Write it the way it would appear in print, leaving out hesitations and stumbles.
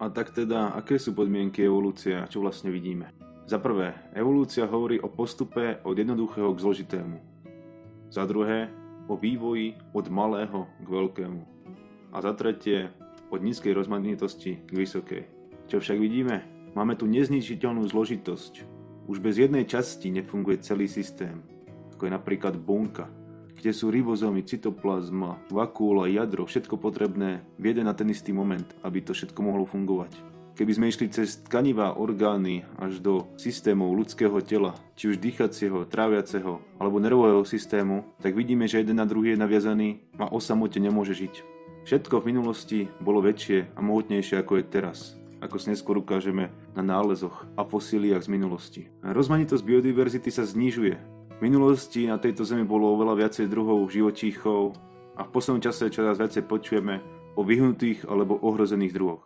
A tak teda, aké sú podmienky evolúcie a čo vlastne vidíme? Za prvé, evolúcia hovorí o postupe od jednoduchého k zložitému. Za druhé, o vývoji od malého k veľkému. A za tretie, od nízkej rozmanitosti k vysokej. Čo však vidíme? Máme tu nezničiteľnú zložitosť. Už bez jednej časti nefunguje celý systém, ako je napríklad bunka, kde sú ribozómy, cytoplazma, vakúla, jadro, všetko potrebné v jeden a ten istý moment, aby to všetko mohlo fungovať. Keby sme išli cez tkanivá orgány až do systémov ľudského tela, či už dýchacieho, tráviaceho alebo nervového systému, tak vidíme, že jeden na druhý je naviazaný a o samote nemôže žiť. Všetko v minulosti bolo väčšie a mohutnejšie ako je teraz, ako si neskôr ukážeme na nálezoch a fosíliách z minulosti. Rozmanitosť biodiverzity sa znižuje. V minulosti na tejto zemi bolo oveľa viacej druhov živočíchov a v poslednom čase čoraz viacej počujeme o vyhnutých alebo ohrozených druhoch.